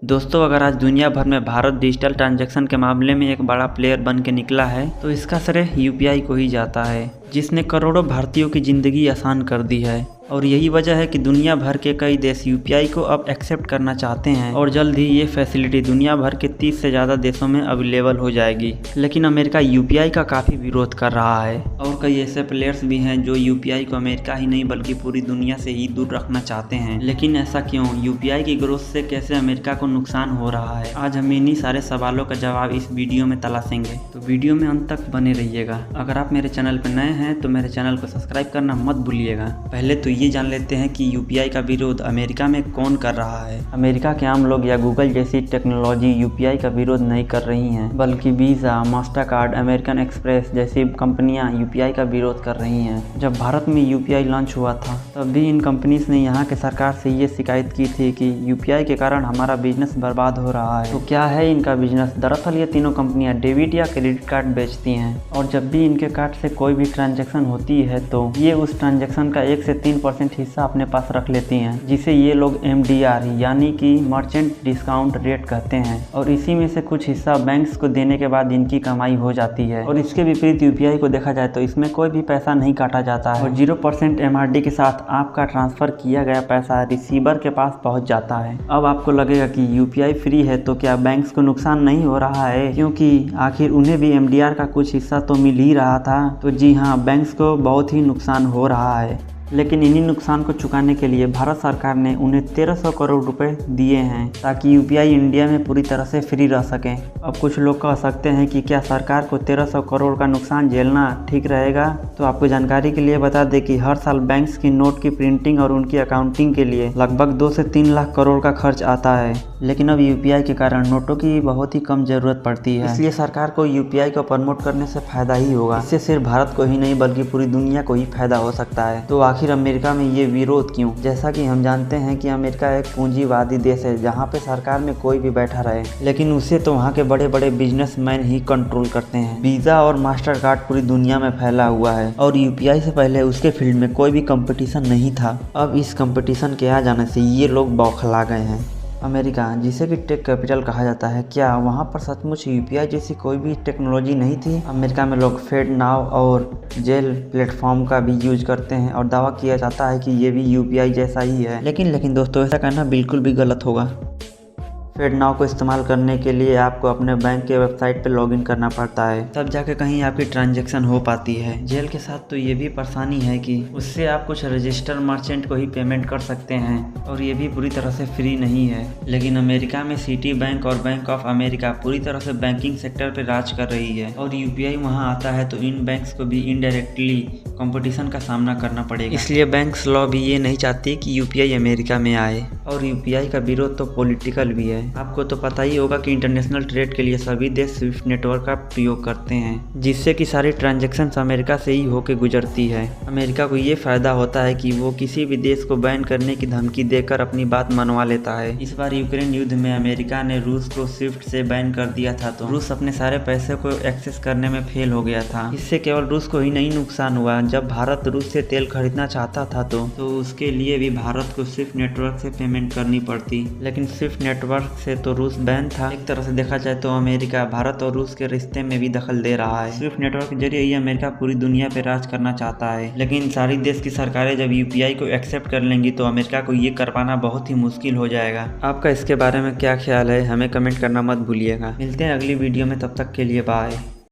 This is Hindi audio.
दोस्तों, अगर आज दुनिया भर में भारत डिजिटल ट्रांजैक्शन के मामले में एक बड़ा प्लेयर बन के निकला है तो इसका श्रेय यूपीआई को ही जाता है, जिसने करोड़ों भारतीयों की ज़िंदगी आसान कर दी है। और यही वजह है कि दुनिया भर के कई देश यूपीआई को अब एक्सेप्ट करना चाहते हैं और जल्द ही ये फैसिलिटी दुनिया भर के 30 से ज़्यादा देशों में अवेलेबल हो जाएगी। लेकिन अमेरिका यूपीआई का काफ़ी विरोध कर रहा है और कई ऐसे प्लेयर्स भी हैं जो यूपीआई को अमेरिका ही नहीं बल्कि पूरी दुनिया से ही दूर रखना चाहते हैं। लेकिन ऐसा क्यों? यूपीआई की ग्रोथ से कैसे अमेरिका को नुकसान हो रहा है? आज हम इन्हीं सारे सवालों का जवाब इस वीडियो में तलाशेंगे, तो वीडियो में अंत तक बने रहिएगा। अगर आप मेरे चैनल पर नए हैं तो मेरे चैनल को सब्सक्राइब करना मत भूलिएगा। पहले तो ये जान लेते हैं कि यूपीआई का विरोध अमेरिका में कौन कर रहा है। अमेरिका के आम लोग या गूगल जैसी टेक्नोलॉजी यूपीआई का विरोध नहीं कर रही हैं, बल्कि वीज़ा, मास्टरकार्ड, अमेरिकन एक्सप्रेस जैसी कंपनियां यूपीआई का विरोध कर रही हैं। जब भारत में यूपीआई लॉन्च हुआ था तब भी इन कंपनीज ने यहाँ के सरकार से ये शिकायत की थी कि यूपीआई के कारण हमारा बिजनेस बर्बाद हो रहा है। तो क्या है इनका बिजनेस? दरअसल ये तीनों कंपनियां डेबिट या क्रेडिट कार्ड बेचती हैं और जब भी इनके कार्ड से कोई भी ट्रांजैक्शन होती है तो ये उस ट्रांजैक्शन का 1 से 3% हिस्सा अपने पास रख लेती हैं, जिसे ये लोग MDR यानी कि मर्चेंट डिस्काउंट रेट कहते हैं। और इसी में से कुछ हिस्सा बैंक्स को देने के बाद इनकी कमाई हो जाती है। और इसके विपरीत यूपीआई को देखा जाए तो इसमें कोई भी पैसा नहीं काटा जाता है और 0% MRD के साथ आपका ट्रांसफर किया गया पैसा रिसीवर के पास पहुंच जाता है। अब आपको लगेगा कि यूपीआई फ्री है तो क्या बैंक्स को नुकसान नहीं हो रहा है, क्योंकि आखिर उन्हें भी MDR का कुछ हिस्सा तो मिल ही रहा था। तो जी हाँ, बैंक्स को बहुत ही नुकसान हो रहा है। लेकिन इन्हीं नुकसान को चुकाने के लिए भारत सरकार ने उन्हें 1300 करोड़ रुपए दिए हैं ताकि यूपीआई इंडिया में पूरी तरह से फ्री रह सकें। अब कुछ लोग कह सकते हैं कि क्या सरकार को 1300 करोड़ का नुकसान झेलना ठीक रहेगा? तो आपको जानकारी के लिए बता दें कि हर साल बैंक्स की नोट की प्रिंटिंग और उनकी अकाउंटिंग के लिए लगभग 2 से 3 लाख करोड़ का खर्च आता है। लेकिन अब यूपीआई के कारण नोटों की बहुत ही कम जरूरत पड़ती है, इसलिए सरकार को यूपीआई को प्रमोट करने से फायदा ही होगा। इससे सिर्फ भारत को ही नहीं बल्कि पूरी दुनिया को ही फायदा हो सकता है। तो आखिर अमेरिका में ये विरोध क्यों? जैसा कि हम जानते हैं कि अमेरिका एक पूंजीवादी देश है जहाँ पे सरकार में कोई भी बैठा रहे, लेकिन उसे तो वहाँ के बड़े बड़े बिजनेसमैन ही कंट्रोल करते हैं। वीजा और मास्टर कार्ड पूरी दुनिया में फैला हुआ है और यूपीआई से पहले उसके फील्ड में कोई भी कंपटीशन नहीं था। अब इस कंपटीशन के आ जाने से ये लोग बौखला गए हैं। अमेरिका, जिसे कि टेक कैपिटल कहा जाता है, क्या वहाँ पर सचमुच यूपीआई जैसी कोई भी टेक्नोलॉजी नहीं थी? अमेरिका में लोग FedNow और जेल प्लेटफॉर्म का भी यूज करते हैं और दावा किया जाता है कि ये भी यूपीआई जैसा ही है। लेकिन दोस्तों, ऐसा कहना बिल्कुल भी गलत होगा। FedNow को इस्तेमाल करने के लिए आपको अपने बैंक के वेबसाइट पर लॉगिन करना पड़ता है, तब जाके कहीं आपकी ट्रांजैक्शन हो पाती है। जेल के साथ तो ये भी परेशानी है कि उससे आप कुछ रजिस्टर मर्चेंट को ही पेमेंट कर सकते हैं और ये भी पूरी तरह से फ्री नहीं है। लेकिन अमेरिका में सिटी बैंक और बैंक ऑफ अमेरिका पूरी तरह से बैंकिंग सेक्टर पर राज कर रही है और यूपीआई वहाँ आता है तो इन बैंक्स को भी इनडायरेक्टली कंपटीशन का सामना करना पड़ेगा। इसलिए बैंक्स लॉ भी ये नहीं चाहती कि यूपीआई अमेरिका में आए। और यूपीआई का विरोध तो पॉलिटिकल भी है। आपको तो पता ही होगा कि इंटरनेशनल ट्रेड के लिए सभी देश स्विफ्ट नेटवर्क का प्रयोग करते हैं, जिससे कि सारी ट्रांजैक्शंस अमेरिका से ही होके गुजरती है। अमेरिका को ये फायदा होता है कि वो किसी भी देश को बैन करने की धमकी देकर अपनी बात मनवा लेता है। इस बार यूक्रेन युद्ध में अमेरिका ने रूस को स्विफ्ट से बैन कर दिया था तो रूस अपने सारे पैसे को एक्सेस करने में फेल हो गया था। इससे केवल रूस को ही नहीं नुकसान हुआ, जब भारत रूस से तेल खरीदना चाहता था तो उसके लिए भी भारत को स्विफ्ट नेटवर्क से पेमेंट करनी पड़ती। लेकिन स्विफ्ट नेटवर्क से तो रूस बैन था। एक तरह से देखा जाए तो अमेरिका भारत और रूस के रिश्ते में भी दखल दे रहा है। स्विफ्ट नेटवर्क के जरिए ही अमेरिका पूरी दुनिया पे राज करना चाहता है। लेकिन सारी देश की सरकारें जब यूपीआई को एक्सेप्ट कर लेंगी तो अमेरिका को ये कर पाना बहुत ही मुश्किल हो जाएगा। आपका इसके बारे में क्या ख्याल है? हमें कमेंट करना मत भूलिएगा। मिलते हैं अगली वीडियो में, तब तक के लिए बाय।